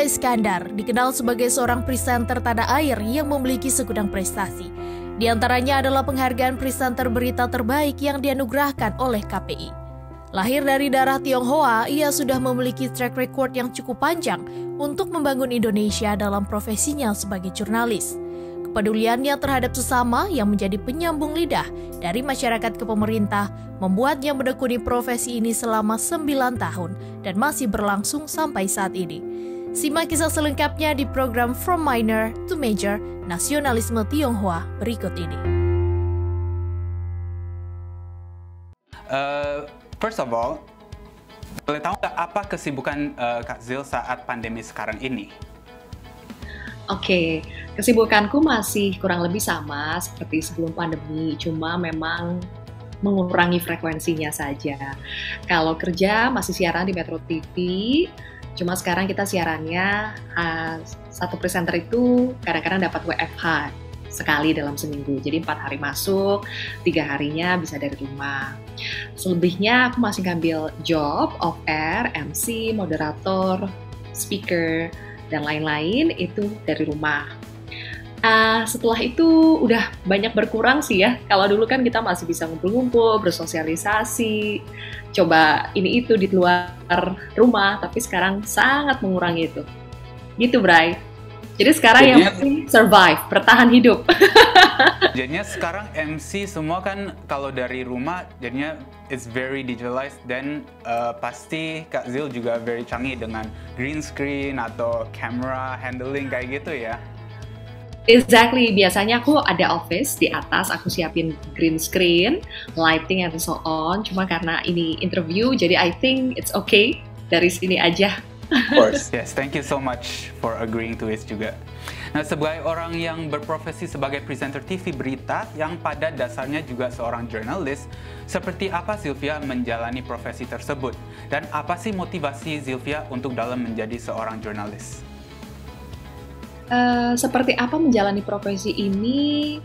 Iskandar dikenal sebagai seorang presenter tanah air yang memiliki segudang prestasi. Di antaranya adalah penghargaan presenter berita terbaik yang dianugerahkan oleh KPI. Lahir dari darah Tionghoa, ia sudah memiliki track record yang cukup panjang untuk membangun Indonesia dalam profesinya sebagai jurnalis. Kepeduliannya terhadap sesama yang menjadi penyambung lidah dari masyarakat ke pemerintah membuatnya menekuni profesi ini selama 9 tahun dan masih berlangsung sampai saat ini. Simak kisah selengkapnya di program From Minor to Major Nasionalisme Tionghoa berikut ini. First of all, boleh tahu nggak apa kesibukan Kak Zil saat pandemi sekarang ini? Oke, kesibukanku masih kurang lebih sama seperti sebelum pandemi, cuma memang mengurangi frekuensinya saja. Kalau kerja masih siaran di Metro TV, cuma sekarang kita siarannya satu presenter itu kadang-kadang dapat WFH sekali dalam seminggu. Jadi 4 hari masuk, 3 harinya bisa dari rumah. Selebihnya aku masih ngambil job, off air, MC, moderator, speaker, dan lain-lain itu dari rumah. Setelah itu udah banyak berkurang sih ya. Kalau dulu kan kita masih bisa ngumpul-ngumpul, bersosialisasi, coba ini itu di luar rumah, tapi sekarang sangat mengurangi itu. Gitu, Bray. Jadi sekarang yang penting survive, bertahan hidup. Jadinya sekarang MC semua kan kalau dari rumah jadinya it's very digitalized dan pasti Kak Zil juga very canggih dengan green screen atau camera handling kayak gitu ya. Exactly, biasanya aku ada office di atas, aku siapin green screen, lighting and so on. Cuma karena ini interview, jadi I think it's okay dari sini aja. Of course. Yes, thank you so much for agreeing to it juga. Nah, sebagai orang yang berprofesi sebagai presenter TV berita yang pada dasarnya juga seorang jurnalis, seperti apa Zilvia menjalani profesi tersebut? Dan apa sih motivasi Zilvia untuk dalam menjadi seorang jurnalis? Seperti apa menjalani profesi ini?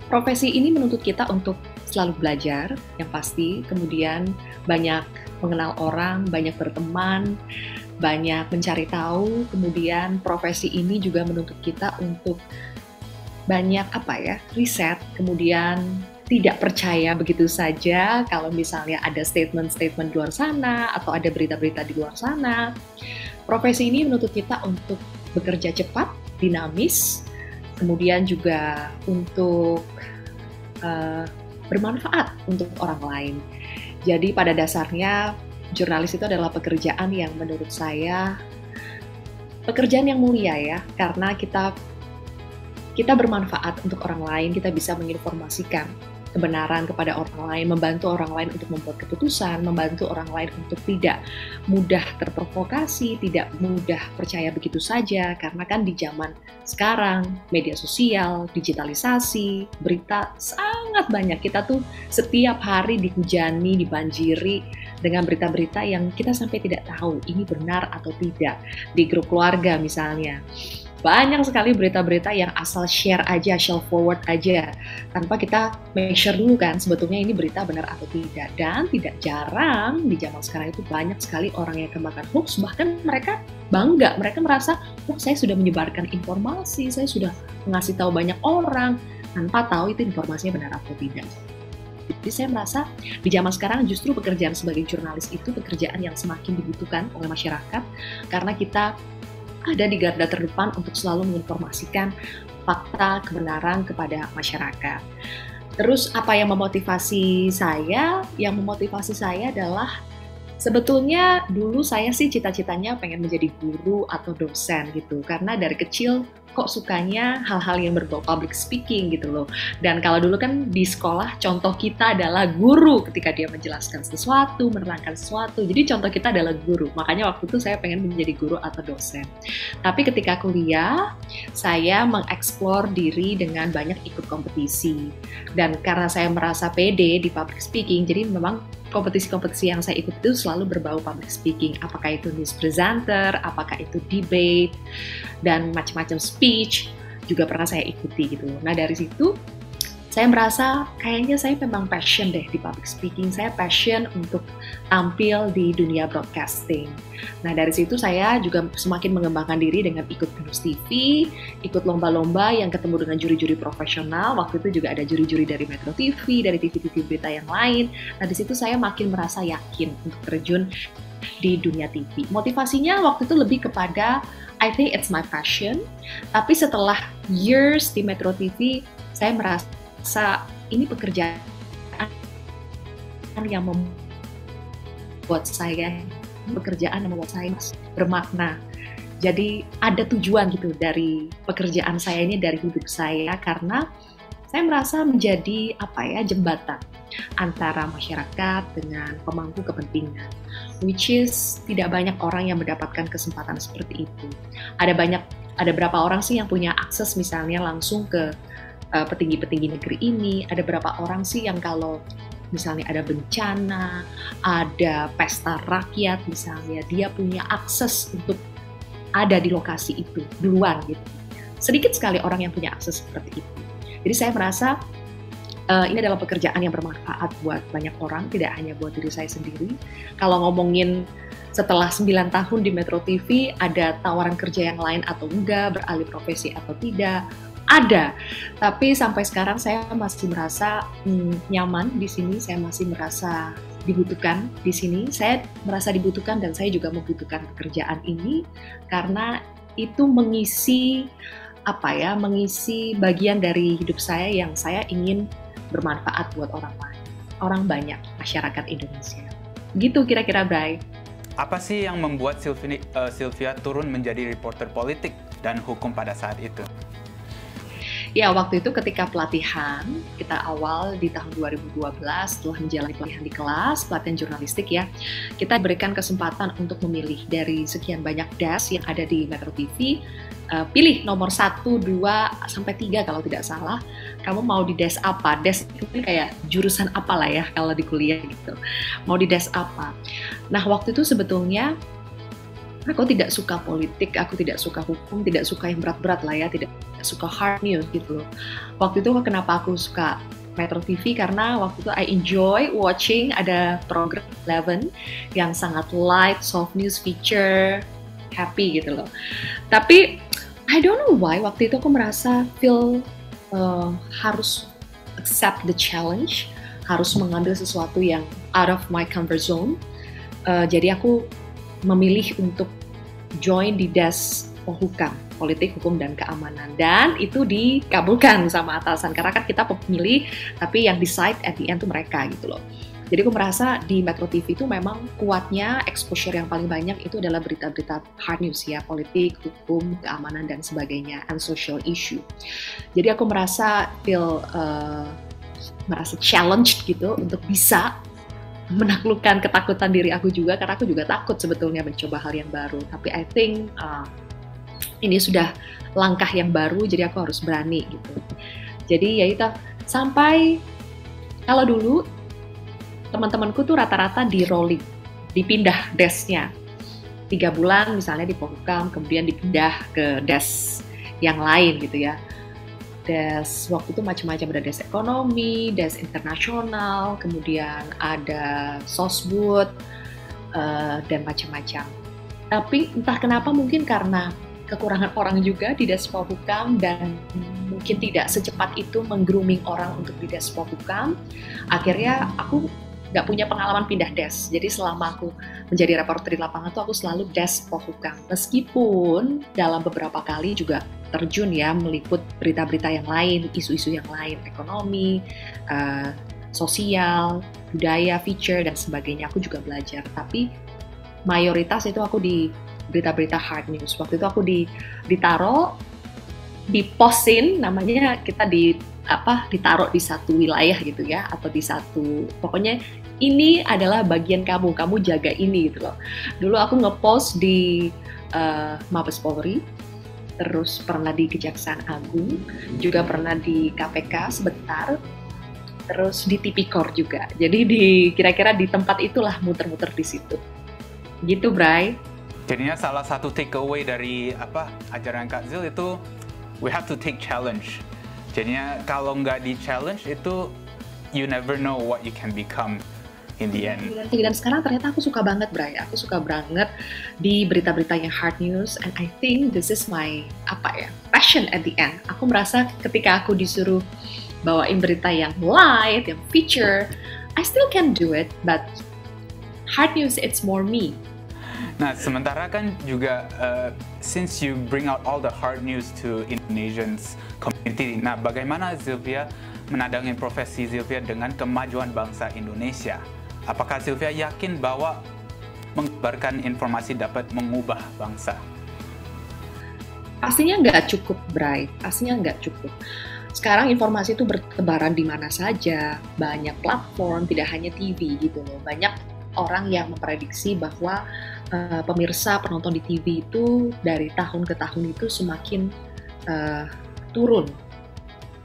Profesi ini menuntut kita untuk selalu belajar, yang pasti. Kemudian banyak mengenal orang, banyak berteman, banyak mencari tahu. Kemudian profesi ini juga menuntut kita untuk banyak riset. Kemudian tidak percaya begitu saja kalau misalnya ada statement-statement di luar sana atau ada berita-berita di luar sana. Profesi ini menuntut kita untuk bekerja cepat, dinamis, kemudian juga untuk bermanfaat untuk orang lain. Jadi pada dasarnya jurnalis itu adalah pekerjaan yang menurut saya pekerjaan yang mulia ya, karena kita bermanfaat untuk orang lain, kita bisa menginformasikan kebenaran kepada orang lain, membantu orang lain untuk membuat keputusan, membantu orang lain untuk tidak mudah terprovokasi, tidak mudah percaya begitu saja, karena kan di zaman sekarang, media sosial, digitalisasi, berita sangat banyak. Kita tuh setiap hari dihujani, dibanjiri dengan berita-berita yang kita sampai tidak tahu ini benar atau tidak. Di grup keluarga misalnya, banyak sekali berita-berita yang asal share aja, share forward aja, tanpa kita make sure dulu kan sebetulnya ini berita benar atau tidak. Dan tidak jarang di zaman sekarang itu banyak sekali orang yang kemakan hoax, bahkan mereka bangga, mereka merasa, wah saya sudah menyebarkan informasi, saya sudah mengasih tahu banyak orang, tanpa tahu itu informasinya benar atau tidak. Jadi saya merasa di zaman sekarang justru pekerjaan sebagai jurnalis itu pekerjaan yang semakin dibutuhkan oleh masyarakat, karena kita ada di garda terdepan untuk selalu menginformasikan fakta, kebenaran kepada masyarakat. Terus apa yang memotivasi saya? Yang memotivasi saya adalah sebetulnya dulu saya sih cita-citanya pengen menjadi guru atau dosen gitu. Karena dari kecil kok sukanya hal-hal yang berbau public speaking gitu loh. Dan kalau dulu kan di sekolah contoh kita adalah guru ketika dia menjelaskan sesuatu, menerangkan sesuatu. Jadi contoh kita adalah guru. Makanya waktu itu saya pengen menjadi guru atau dosen. Tapi ketika kuliah, saya mengeksplor diri dengan banyak ikut kompetisi. Dan karena saya merasa pede di public speaking, jadi memang kompetisi-kompetisi yang saya ikut itu selalu berbau public speaking. Apakah itu news presenter, apakah itu debate, dan macam-macam speech juga pernah saya ikuti gitu. Nah dari situ saya merasa kayaknya saya memang passion deh di public speaking. Saya passion untuk tampil di dunia broadcasting. Nah, dari situ saya juga semakin mengembangkan diri dengan ikut Binus TV, ikut lomba-lomba yang ketemu dengan juri-juri profesional. Waktu itu juga ada juri-juri dari Metro TV, dari TV-TV berita yang lain. Nah, di situ saya makin merasa yakin untuk terjun di dunia TV. Motivasinya waktu itu lebih kepada I think it's my passion. Tapi setelah years di Metro TV, saya merasa ini pekerjaan yang membuat saya bermakna. Jadi ada tujuan gitu dari pekerjaan saya ini, dari hidup saya, karena saya merasa menjadi jembatan antara masyarakat dengan pemangku kepentingan, which is tidak banyak orang yang mendapatkan kesempatan seperti itu. Ada berapa orang sih yang punya akses misalnya langsung ke petinggi-petinggi negeri ini. Ada berapa orang sih yang kalau misalnya ada bencana, ada pesta rakyat misalnya, dia punya akses untuk ada di lokasi itu duluan gitu. Sedikit sekali orang yang punya akses seperti itu. Jadi saya merasa ini adalah pekerjaan yang bermanfaat buat banyak orang, tidak hanya buat diri saya sendiri. Kalau ngomongin setelah 9 tahun di Metro TV, ada tawaran kerja yang lain atau enggak, beralih profesi atau tidak, ada. Tapi sampai sekarang saya masih merasa nyaman di sini, saya masih merasa dibutuhkan di sini. Saya merasa dibutuhkan dan saya juga membutuhkan pekerjaan ini karena itu mengisi mengisi bagian dari hidup saya yang saya ingin bermanfaat buat orang lain, orang banyak, masyarakat Indonesia. Gitu kira-kira, Bray. Apa sih yang membuat Sylvia turun menjadi reporter politik dan hukum pada saat itu? Ya, waktu itu ketika pelatihan, kita awal di tahun 2012, setelah menjalani pelatihan di kelas, pelatihan jurnalistik ya, kita berikan kesempatan untuk memilih dari sekian banyak desk yang ada di Metro TV, pilih nomor 1, 2, sampai 3 kalau tidak salah, kamu mau di desk apa? Desk itu kayak jurusan apa lah ya kalau di kuliah gitu. Mau di desk apa? Nah, waktu itu sebetulnya aku tidak suka politik, aku tidak suka hukum, tidak suka yang berat-berat lah ya, tidak suka hard news gitu loh. Waktu itu kenapa aku suka Metro TV, karena waktu itu I enjoy watching ada program 11 yang sangat light, soft news feature, happy gitu loh. Tapi I don't know why waktu itu aku merasa harus accept the challenge, harus mengambil sesuatu yang out of my comfort zone. Jadi aku memilih untuk join di desk Polhukam, politik, hukum, dan keamanan. Dan itu dikabulkan sama atasan, karena kan kita pemilih, tapi yang decide at the end itu mereka gitu loh. Jadi aku merasa di Metro TV itu memang kuatnya exposure yang paling banyak itu adalah berita-berita hard news ya, politik, hukum, keamanan, dan sebagainya, and social issue. Jadi aku merasa challenged gitu untuk bisa menaklukkan ketakutan diri aku juga, karena aku juga takut sebetulnya mencoba hal yang baru. Tapi I think ini sudah langkah yang baru, jadi aku harus berani gitu. Jadi ya itu, sampai kalau dulu teman-temanku tuh rata-rata di rolling, dipindah desknya. 3 bulan misalnya di Polhukam, kemudian dipindah ke desk yang lain gitu ya. Desk waktu itu macam-macam, ada desk ekonomi, desk internasional, kemudian ada sosbud, dan macam-macam. Tapi entah kenapa, mungkin karena kekurangan orang juga di desk Polhukam dan mungkin tidak secepat itu meng-grooming orang untuk di desk Polhukam, akhirnya aku nggak punya pengalaman pindah desk. Jadi selama aku menjadi reporter di lapangan tuh aku selalu desk Polhukam. Meskipun dalam beberapa kali juga terjun ya meliput berita-berita yang lain, isu-isu yang lain, ekonomi, sosial, budaya, feature, dan sebagainya. Aku juga belajar. Tapi mayoritas itu aku di berita-berita hard news. Waktu itu aku ditaruh, diposin, namanya kita ditaruh di satu wilayah gitu ya, atau di satu, pokoknya ini adalah bagian kamu jaga ini gitu loh. Dulu aku ngepost di Mabes Polri, terus pernah di Kejaksaan Agung, juga pernah di KPK sebentar, terus di Tipikor juga. Jadi kira-kira di tempat itulah muter-muter di situ. Gitu, Bray. Jadinya salah satu take away dari ajaran Kak Zil itu we have to take challenge. Jadinya kalau nggak di challenge itu you never know what you can become in the end. Dan sekarang ternyata aku suka banget, Bray. Aku suka banget di berita-berita yang hard news, and I think this is my passion at the end. Aku merasa ketika aku disuruh bawain berita yang light, yang feature, I still can do it, but hard news it's more me. Nah, sementara kan juga since you bring out all the hard news to Indonesians community, nah bagaimana Sylvia menandangin profesi Sylvia dengan kemajuan bangsa Indonesia? Apakah Sylvia yakin bahwa menyebarkan informasi dapat mengubah bangsa? Pastinya nggak cukup, Bray. Pastinya nggak cukup. Sekarang informasi itu bertebaran di mana saja, banyak platform, tidak hanya TV gitu loh. Banyak orang yang memprediksi bahwa pemirsa penonton di TV itu dari tahun ke tahun itu semakin turun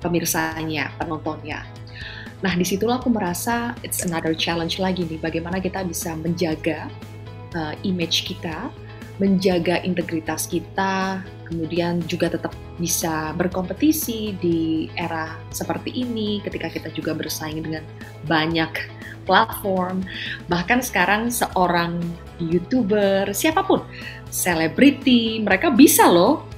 pemirsanya, penontonnya. Nah, disitulah aku merasa it's another challenge lagi nih, bagaimana kita bisa menjaga image kita, menjaga integritas kita, kemudian juga tetap bisa berkompetisi di era seperti ini ketika kita juga bersaing dengan banyak platform. Bahkan sekarang seorang YouTuber, siapapun, selebriti, mereka bisa loh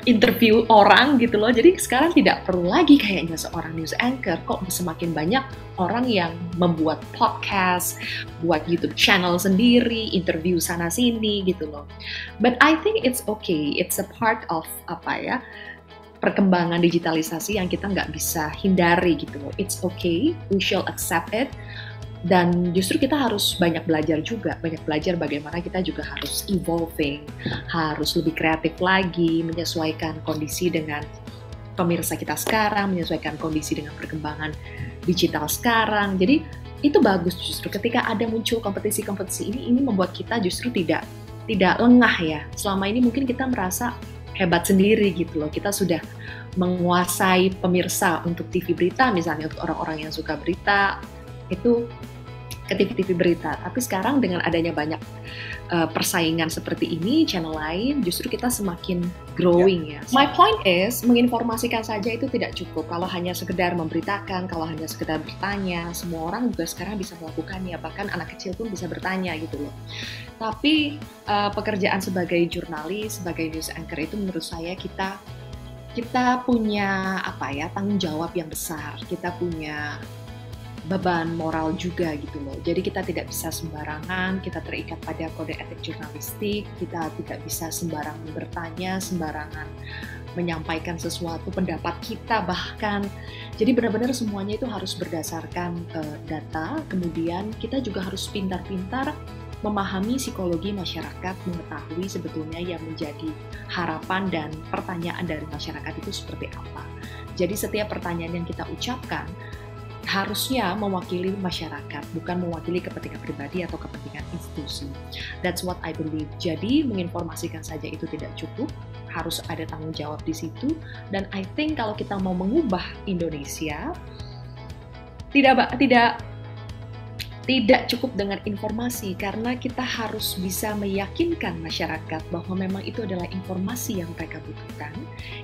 interview orang gitu loh. Jadi sekarang tidak perlu lagi kayaknya seorang news anchor, kok semakin banyak orang yang membuat podcast, buat YouTube channel sendiri, interview sana sini gitu loh. But I think it's okay, it's a part of perkembangan digitalisasi yang kita nggak bisa hindari gitu loh. It's okay, we shall accept it. Dan justru kita harus banyak belajar juga, banyak belajar bagaimana kita juga harus evolving, harus lebih kreatif lagi, menyesuaikan kondisi dengan pemirsa kita sekarang, menyesuaikan kondisi dengan perkembangan digital sekarang. Jadi itu bagus justru ketika ada muncul kompetisi-kompetisi ini membuat kita justru tidak lengah ya. Selama ini mungkin kita merasa hebat sendiri gitu loh, kita sudah menguasai pemirsa untuk TV berita, misalnya untuk orang-orang yang suka berita, itu ke TV-TV berita. Tapi sekarang dengan adanya banyak persaingan seperti ini, channel lain, justru kita semakin growing ya. My point is, menginformasikan saja itu tidak cukup. Kalau hanya sekedar memberitakan, kalau hanya sekedar bertanya, semua orang juga sekarang bisa melakukannya. Bahkan anak kecil pun bisa bertanya gitu loh. Tapi pekerjaan sebagai jurnalis, sebagai news anchor itu menurut saya kita punya tanggung jawab yang besar. Kita punya beban moral juga gitu loh. Jadi kita tidak bisa sembarangan, kita terikat pada kode etik jurnalistik, kita tidak bisa sembarangan bertanya, sembarangan menyampaikan sesuatu pendapat kita bahkan. Jadi benar-benar semuanya itu harus berdasarkan data, kemudian kita juga harus pintar-pintar memahami psikologi masyarakat, mengetahui sebetulnya yang menjadi harapan dan pertanyaan dari masyarakat itu seperti apa. Jadi setiap pertanyaan yang kita ucapkan harusnya mewakili masyarakat, bukan mewakili kepentingan pribadi atau kepentingan institusi. That's what I believe. Jadi menginformasikan saja itu tidak cukup, harus ada tanggung jawab di situ. Dan I think kalau kita mau mengubah Indonesia, tidak cukup dengan informasi, karena kita harus bisa meyakinkan masyarakat bahwa memang itu adalah informasi yang mereka butuhkan,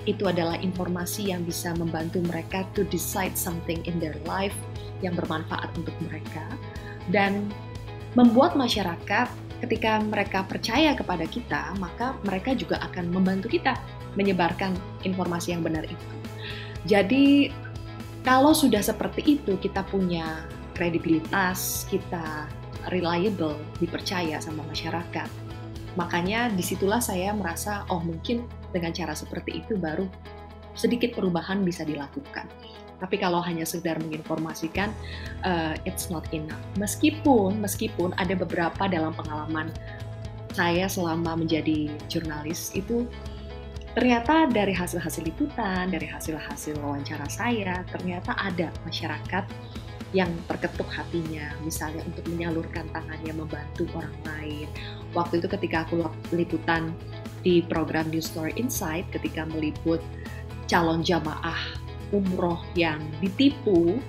itu adalah informasi yang bisa membantu mereka to decide something in their life yang bermanfaat untuk mereka, dan membuat masyarakat ketika mereka percaya kepada kita, maka mereka juga akan membantu kita menyebarkan informasi yang benar itu. Jadi kalau sudah seperti itu, kita punya kredibilitas, kita reliable, dipercaya sama masyarakat. Makanya disitulah saya merasa, mungkin dengan cara seperti itu baru sedikit perubahan bisa dilakukan. Tapi kalau hanya sekedar menginformasikan, it's not enough. Meskipun ada beberapa dalam pengalaman saya selama menjadi jurnalis itu, ternyata dari hasil-hasil liputan, dari hasil-hasil wawancara saya, ternyata ada masyarakat yang terketuk hatinya, misalnya untuk menyalurkan tangannya membantu orang lain. Waktu itu ketika aku liputan di program News Story Insight, ketika meliput calon jamaah umroh yang ditipu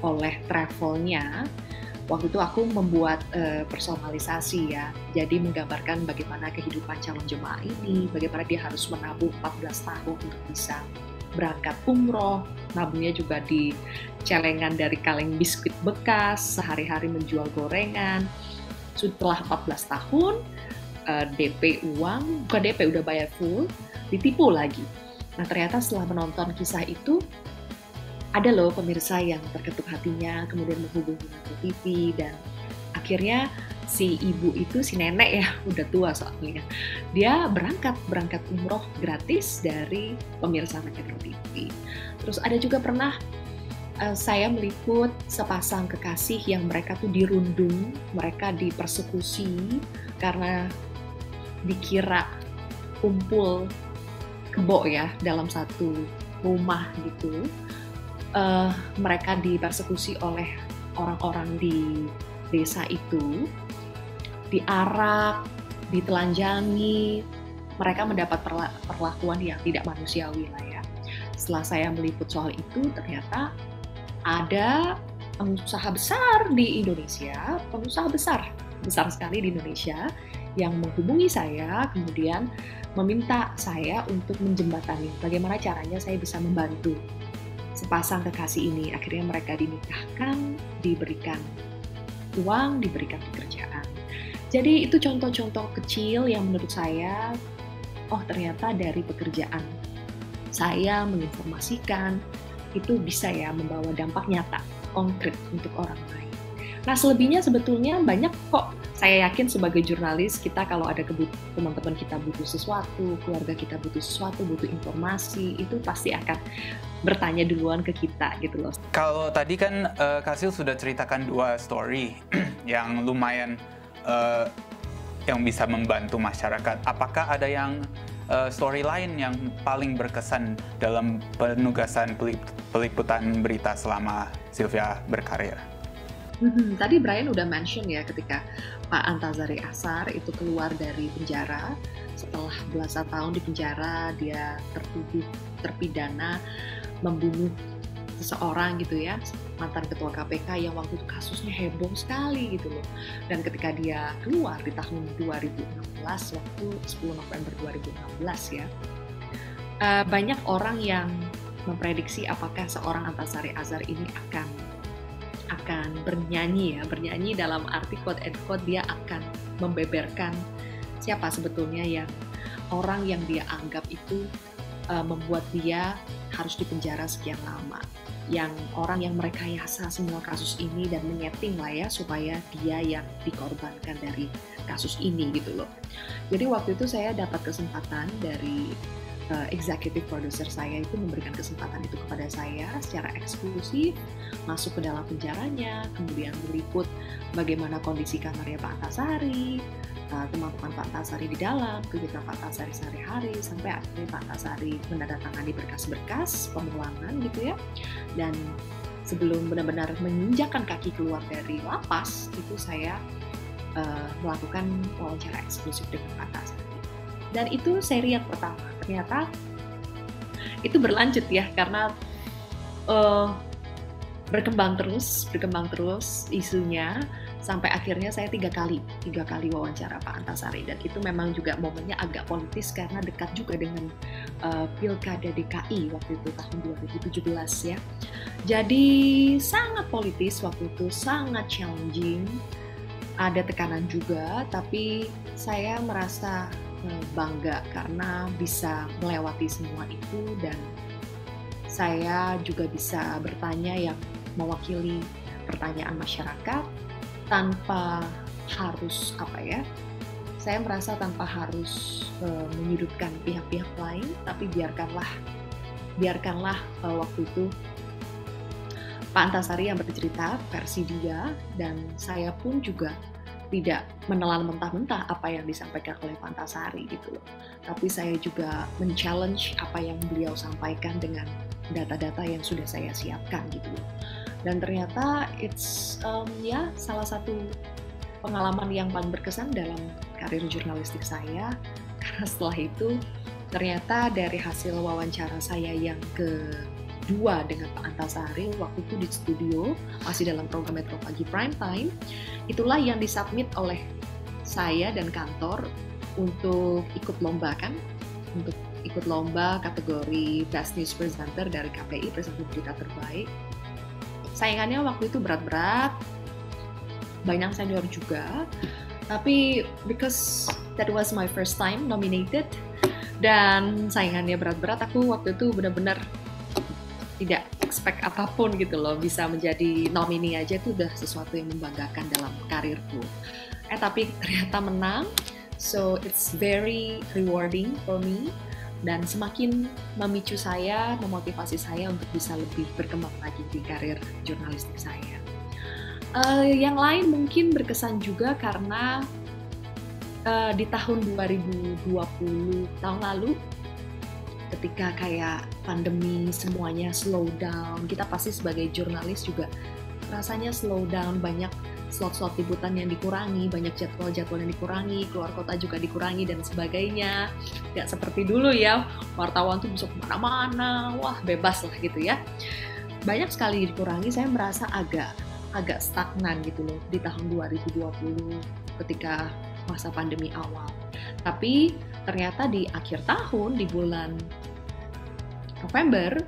oleh travelnya, waktu itu aku membuat personalisasi ya, jadi menggambarkan bagaimana kehidupan calon jemaah ini, bagaimana dia harus menabung 14 tahun untuk bisa berangkat umroh, nabungnya juga di celengan dari kaleng biskuit bekas, sehari-hari menjual gorengan. Setelah 14 tahun, DP uang, bukan DP, udah bayar full, ditipu lagi. Nah ternyata setelah menonton kisah itu, ada loh pemirsa yang terketuk hatinya, kemudian menghubungi Metro TV, dan akhirnya si ibu itu, si nenek ya, udah tua soalnya, dia berangkat umroh gratis dari pemirsa Metro TV. Terus ada juga pernah saya meliput sepasang kekasih yang mereka tuh dirundung, mereka dipersekusi karena dikira kumpul kebo ya dalam satu rumah gitu. Mereka dipersekusi oleh orang-orang di desa itu, diarak, ditelanjangi, mereka mendapat perlakuan yang tidak manusiawi lah ya. Setelah saya meliput soal itu, ternyata ada pengusaha besar di Indonesia, pengusaha besar sekali di Indonesia yang menghubungi saya, kemudian meminta saya untuk menjembatani bagaimana caranya saya bisa membantu sepasang kekasih ini. Akhirnya mereka dinikahkan, diberikan uang, diberikan pekerjaan. Jadi itu contoh-contoh kecil yang menurut saya, oh ternyata dari pekerjaan saya menginformasikan, itu bisa ya membawa dampak nyata, konkret untuk orang lain. Nah selebihnya sebetulnya banyak kok. Saya yakin sebagai jurnalis, kita kalau ada teman-teman kita butuh sesuatu, keluarga kita butuh sesuatu, butuh informasi, itu pasti akan bertanya duluan ke kita gitu loh. Kalau tadi kan Kasil sudah ceritakan 2 story yang lumayan yang bisa membantu masyarakat. Apakah ada yang story lain yang paling berkesan dalam penugasan peliputan berita selama Sylvia berkarir? Tadi Brian udah mention ya ketika Pak Antasari Azhar itu keluar dari penjara setelah belasan tahun di penjara, dia terpidana membunuh seseorang gitu ya, mantan ketua KPK yang waktu itu kasusnya heboh sekali gitu loh. Dan ketika dia keluar di tahun 2016, waktu 10 November 2016 ya, banyak orang yang memprediksi apakah seorang Antasari Azhar ini akan bernyanyi dalam arti quote and quote, dia akan membeberkan siapa sebetulnya yang orang yang dia anggap itu membuat dia harus dipenjara sekian lama, yang orang yang merekayasa semua kasus ini dan menyeting lah ya supaya dia yang dikorbankan dari kasus ini gitu loh. Jadi waktu itu saya dapat kesempatan dari executive producer saya itu memberikan kesempatan itu kepada saya secara eksklusif, masuk ke dalam penjaranya, kemudian meliput bagaimana kondisi kamarnya Pak Antasari, teman-teman Pak Antasari di dalam, kegiatan Pak Antasari sehari-hari, sampai akhirnya Pak Antasari menandatangani berkas-berkas pemulangan gitu ya. Dan sebelum benar-benar menginjakkan kaki keluar dari lapas, itu saya melakukan wawancara eksklusif dengan Pak Antasari. Dan itu seri yang pertama. Ternyata itu berlanjut ya, karena berkembang terus isunya, sampai akhirnya saya tiga kali wawancara Pak Antasari. Dan itu memang juga momennya agak politis karena dekat juga dengan Pilkada DKI waktu itu tahun 2017 ya. Jadi sangat politis waktu itu, sangat challenging, ada tekanan juga, tapi saya merasa bangga karena bisa melewati semua itu, dan saya juga bisa bertanya yang mewakili pertanyaan masyarakat tanpa harus saya merasa tanpa harus menyudutkan pihak-pihak lain, tapi biarkanlah waktu itu Pak Antasari yang bercerita versi dia, dan saya pun juga tidak menelan mentah-mentah apa yang disampaikan oleh Pak Antasari gitu loh. Tapi saya juga men-challenge apa yang beliau sampaikan dengan data-data yang sudah saya siapkan gitu loh. Dan ternyata it's salah satu pengalaman yang paling berkesan dalam karir jurnalistik saya, karena setelah itu ternyata dari hasil wawancara saya yang kedua dengan Pak Antasari waktu itu di studio masih dalam program Metro Pagi Prime Time, itulah yang disubmit oleh saya dan kantor untuk ikut lomba kan, untuk ikut lomba kategori Best News Presenter dari KPI, presenter berita terbaik. Saingannya waktu itu berat-berat, banyak senior juga, tapi because that was my first time nominated dan saingannya berat-berat, aku waktu itu benar-benar tidak expect apapun gitu loh, bisa menjadi nominee aja itu udah sesuatu yang membanggakan dalam karirku. Tapi ternyata menang, so it's very rewarding for me dan semakin memicu saya, memotivasi saya untuk bisa lebih berkembang lagi di karir jurnalistik saya. Yang lain mungkin berkesan juga karena di tahun 2020 tahun lalu, ketika kayak pandemi semuanya slow down, kita pasti sebagai jurnalis juga rasanya slow down, banyak slot-slot liputan yang dikurangi, banyak jadwal-jadwal yang dikurangi, keluar kota juga dikurangi dan sebagainya. Nggak seperti dulu ya, wartawan tuh bisa kemana-mana, wah bebas lah gitu ya. Banyak sekali dikurangi, saya merasa agak stagnan gitu loh di tahun 2020 ketika masa pandemi awal. Tapi ternyata di akhir tahun, di bulan November,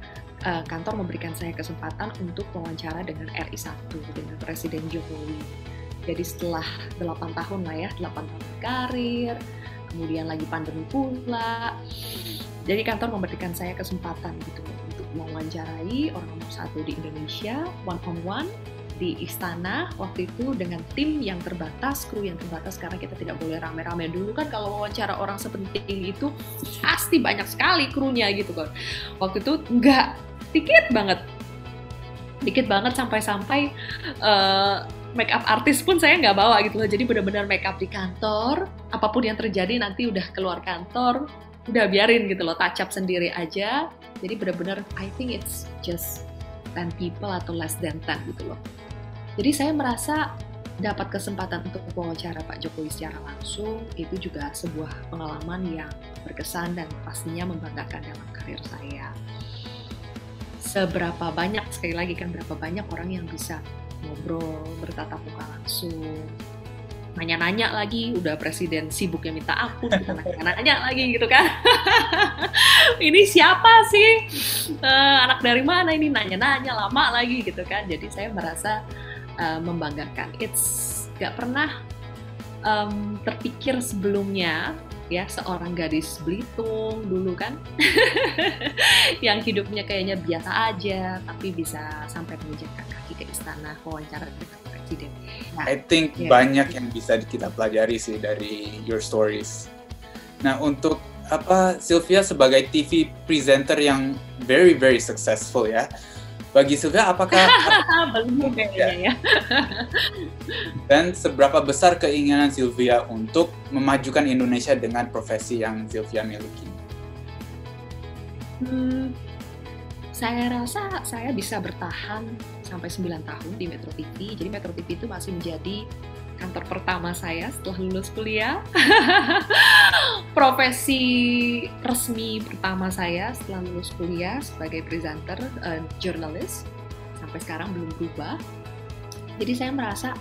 kantor memberikan saya kesempatan untuk wawancara dengan RI1, dengan Presiden Jokowi. Jadi setelah 8 tahun lah ya, 8 tahun karir, kemudian lagi pandemi pula. Jadi kantor memberikan saya kesempatan gitu untuk mewawancarai orang nomor 1 di Indonesia, one on one, di istana waktu itu dengan tim yang terbatas, kru yang terbatas karena kita tidak boleh rame-rame. Dulu kan kalau wawancara orang sepenting itu pasti banyak sekali krunya gitu kan. Waktu itu enggak, dikit banget sampai-sampai make up artis pun saya nggak bawa gitu loh. Jadi benar-benar make up di kantor, apapun yang terjadi nanti udah keluar kantor, udah biarin gitu loh, touch up sendiri aja. Jadi benar-benar I think it's just 10 people atau less than 10 gitu loh. Jadi saya merasa dapat kesempatan untuk wawancara Pak Jokowi secara langsung itu juga sebuah pengalaman yang berkesan dan pastinya membanggakan dalam karir saya. Seberapa banyak, sekali lagi kan, berapa banyak orang yang bisa ngobrol, bertatap muka langsung, nanya-nanya lagi, udah presiden sibuknya minta ampun, kita nanya-nanya lagi gitu kan. Ini siapa sih? Anak dari mana ini? Nanya-nanya lama lagi gitu kan. Jadi saya merasa membanggakan. It's gak pernah terpikir sebelumnya ya, seorang gadis Belitung dulu kan yang hidupnya kayaknya biasa aja tapi bisa sampai menginjakkan kaki ke istana wawancara dengan presiden. Nah, I think banyak yang bisa kita pelajari sih dari your stories. Nah, untuk Sylvia sebagai TV presenter yang very very successful ya, bagi Sylvia apakah belum kayaknya ya. Dan seberapa besar keinginan Sylvia untuk memajukan Indonesia dengan profesi yang Sylvia miliki? Saya rasa saya bisa bertahan sampai 9 tahun di Metro TV. Jadi Metro TV itu masih menjadi kantor pertama saya setelah lulus kuliah. Profesi resmi pertama saya setelah lulus kuliah sebagai presenter, jurnalis. Sampai sekarang belum berubah. Jadi saya merasa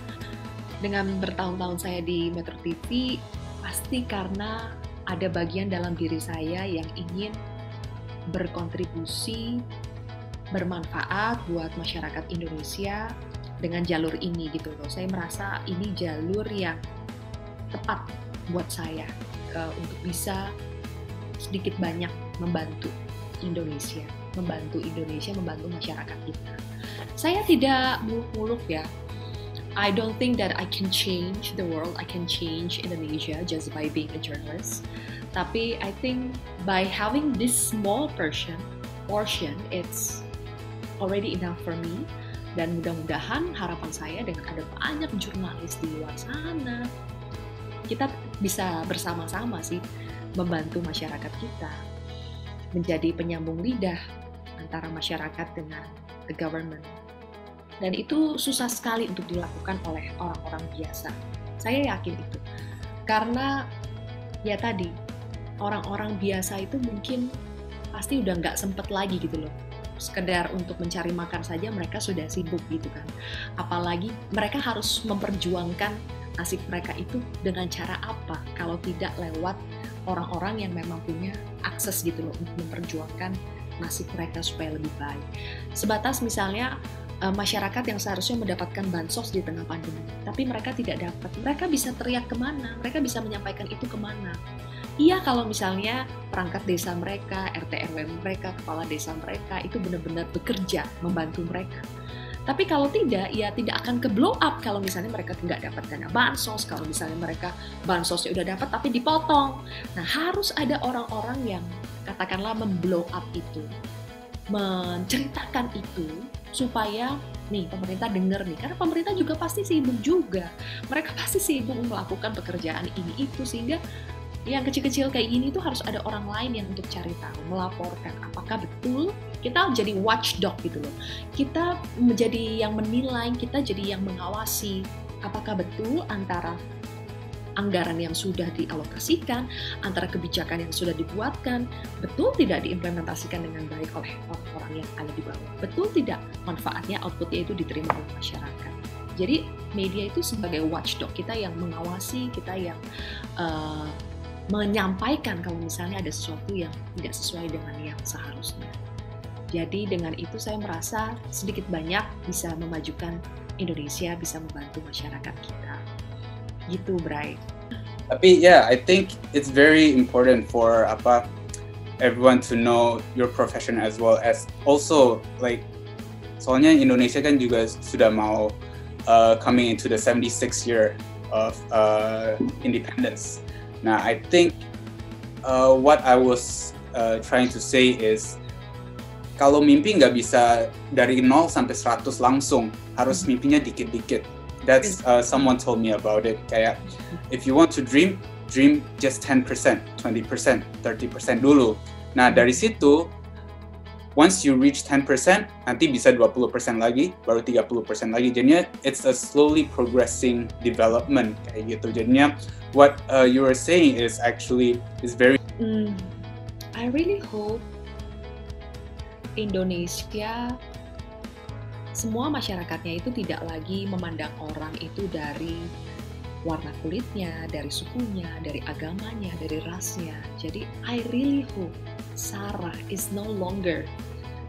dengan bertahun-tahun saya di Metro TV, pasti karena ada bagian dalam diri saya yang ingin berkontribusi, bermanfaat buat masyarakat Indonesia dengan jalur ini gitu loh. Saya merasa ini jalur yang tepat buat saya untuk bisa sedikit banyak membantu Indonesia, membantu masyarakat kita. Saya tidak muluk-muluk ya. I don't think that I can change the world, I can change Indonesia just by being a journalist. Tapi I think by having this small portion, it's already enough for me. Dan mudah-mudahan harapan saya dengan ada banyak jurnalis di luar sana, kita bisa bersama-sama sih membantu masyarakat kita menjadi penyambung lidah antara masyarakat dengan the government. Dan itu susah sekali untuk dilakukan oleh orang-orang biasa. Saya yakin itu. Karena ya tadi, orang-orang biasa itu mungkin pasti udah nggak sempet lagi gitu loh. Sekedar untuk mencari makan saja mereka sudah sibuk gitu kan. Apalagi mereka harus memperjuangkan nasib mereka itu dengan cara apa kalau tidak lewat orang-orang yang memang punya akses gitu loh untuk memperjuangkan nasib mereka supaya lebih baik. Sebatas misalnya masyarakat yang seharusnya mendapatkan bansos di tengah pandemi, tapi mereka tidak dapat. Mereka bisa teriak kemana? Mereka bisa menyampaikan itu kemana? Iya, kalau misalnya perangkat desa mereka, RT RW mereka, kepala desa mereka itu benar-benar bekerja membantu mereka. Tapi kalau tidak, ya tidak akan ke blow up kalau misalnya mereka tidak dapat dana bansos, kalau misalnya mereka bansosnya udah dapat tapi dipotong. Nah, harus ada orang-orang yang katakanlah memblow up itu, menceritakan itu supaya nih pemerintah dengar nih, karena pemerintah juga pasti sibuk juga. Mereka pasti sibuk melakukan pekerjaan ini itu, sehingga yang kecil-kecil kayak gini tuh harus ada orang lain yang untuk cari tahu, melaporkan apakah betul. Kita jadi watchdog gitu loh. Kita menjadi yang menilai, kita jadi yang mengawasi apakah betul antara anggaran yang sudah dialokasikan, antara kebijakan yang sudah dibuatkan, betul tidak diimplementasikan dengan baik oleh orang-orang yang ada di bawah. Betul tidak manfaatnya, outputnya itu diterima oleh masyarakat. Jadi media itu sebagai watchdog, kita yang mengawasi, kita yang menyampaikan kalau misalnya ada sesuatu yang tidak sesuai dengan yang seharusnya. Jadi dengan itu saya merasa sedikit banyak bisa memajukan Indonesia, bisa membantu masyarakat kita. Gitu, Bray. Tapi I think it's very important for everyone to know your profession as well as also like soalnya Indonesia kan juga sudah mau coming into the 76th year of independence. Nah, I think what I was trying to say is kalau mimpi nggak bisa dari 0 sampai 100 langsung, harus mimpinya dikit-dikit. That's someone told me about it. Kayak if you want to dream just 10%, 20%, 30% dulu. Nah, dari situ once you reach 10%, nanti bisa 20% lagi, baru 30% lagi. Jadinya it's a slowly progressing development kayak gitu. Jadinya what you are saying is very I really hope Indonesia semua masyarakatnya itu tidak lagi memandang orang itu dari warna kulitnya, dari sukunya, dari agamanya, dari rasnya. Jadi I really hope SARA is no longer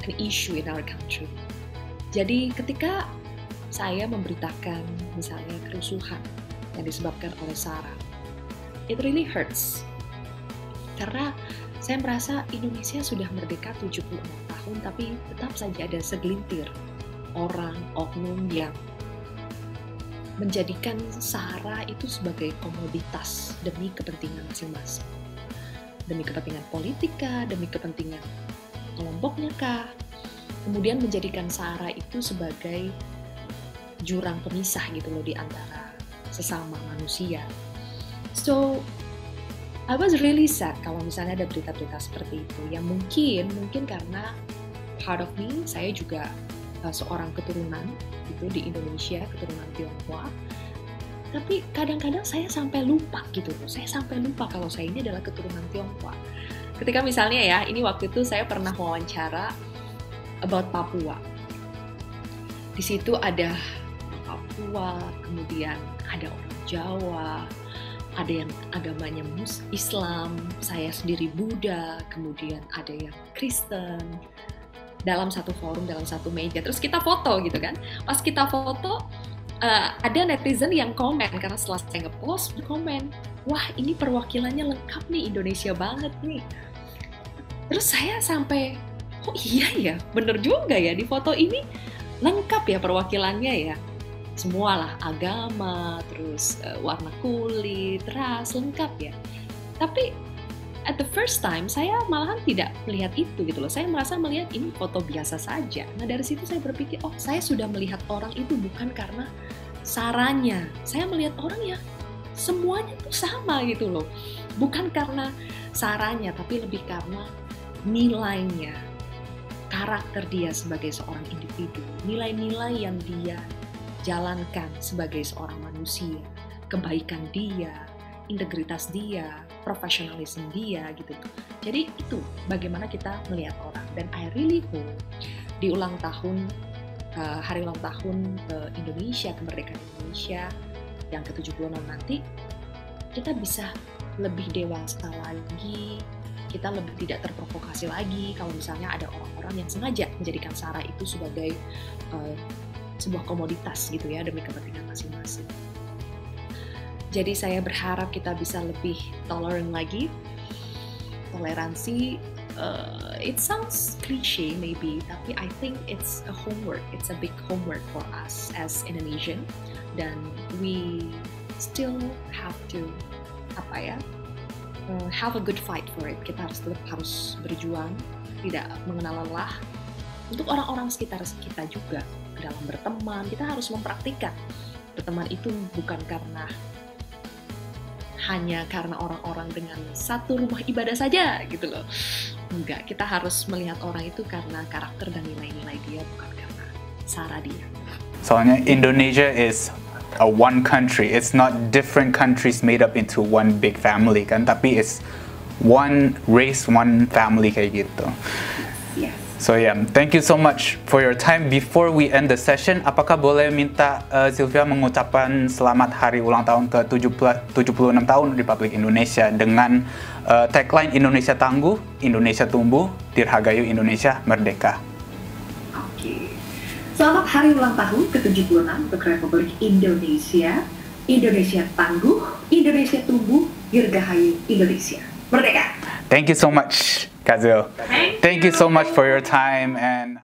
an issue in our country. Jadi ketika saya memberitakan misalnya kerusuhan yang disebabkan oleh SARA, it really hurts. Karena saya merasa Indonesia sudah merdeka 76 tahun, tapi tetap saja ada segelintir orang, oknum yang menjadikan SARA itu sebagai komoditas demi kepentingan masing-masing. Demi kepentingan politika, demi kepentingan kelompoknya kah. Kemudian menjadikan SARA itu sebagai jurang pemisah gitu loh di antara sesama manusia. So, I was really sad kalau misalnya ada berita-berita seperti itu. Yang mungkin karena part of me, saya juga seorang keturunan gitu di Indonesia, keturunan Tionghoa. Tapi kadang-kadang saya sampai lupa gitu loh. Saya sampai lupa kalau saya ini adalah keturunan Tionghoa. Ketika misalnya ya, ini waktu itu saya pernah wawancara about Papua. Di situ ada Papua, kemudian ada orang Jawa, ada yang agamanya Islam, saya sendiri Buddha, kemudian ada yang Kristen, dalam satu forum, dalam satu meja. Terus kita foto gitu kan. Pas kita foto, ada netizen yang komen, karena setelah saya nge-post, komen, wah ini perwakilannya lengkap nih, Indonesia banget nih. Terus saya sampai, oh iya ya, bener juga ya, di foto ini lengkap ya perwakilannya ya. Semualah, agama, terus warna kulit, ras, lengkap ya. Tapi at the first time saya malahan tidak melihat itu gitu loh. Saya merasa melihat ini foto biasa saja. Nah dari situ saya berpikir, oh saya sudah melihat orang itu bukan karena saranya. Saya melihat orang ya semuanya tuh sama gitu loh. Bukan karena saranya, tapi lebih karena nilainya, karakter dia sebagai seorang individu, nilai-nilai yang dia jalankan sebagai seorang manusia, kebaikan dia, integritas dia, profesionalisme dia gitu. Jadi itu bagaimana kita melihat orang. Dan I really hope di ulang tahun, hari ulang tahun Indonesia, kemerdekaan Indonesia yang ke-76 nanti, kita bisa lebih dewasa lagi, kita lebih tidak terprovokasi lagi kalau misalnya ada orang-orang yang sengaja menjadikan SARA itu sebagai sebuah komoditas gitu ya, demi kepentingan masing-masing. Jadi saya berharap kita bisa lebih tolerant lagi. Toleransi, it sounds cliche maybe, tapi I think it's a homework, it's a big homework for us as Indonesian, dan we still have to have a good fight for it. Kita harus berjuang, tidak mengenal lelah. Untuk orang-orang sekitar kita juga, dalam berteman, kita harus mempraktikkan berteman itu bukan hanya karena orang-orang dengan satu rumah ibadah saja gitu loh. Enggak, kita harus melihat orang itu karena karakter dan nilai-nilai dia, bukan karena SARA dia. Soalnya Indonesia is a one country. It's not different countries made up into one big family kan, tapi it's one race, one family kayak gitu. Yes. So yeah, thank you so much for your time. Before we end the session, apakah boleh minta Sylvia mengucapkan selamat hari ulang tahun ke 76 tahun Republik Indonesia dengan tagline Indonesia Tangguh, Indonesia Tumbuh, Dirgahayu Indonesia Merdeka. Oke. Selamat hari ulang tahun ke-76 untuk Republik Indonesia. Indonesia Tangguh, Indonesia Tumbuh, Dirgahayu Indonesia Merdeka. Thank you so much, Kak Zil. Thank you so much for your time and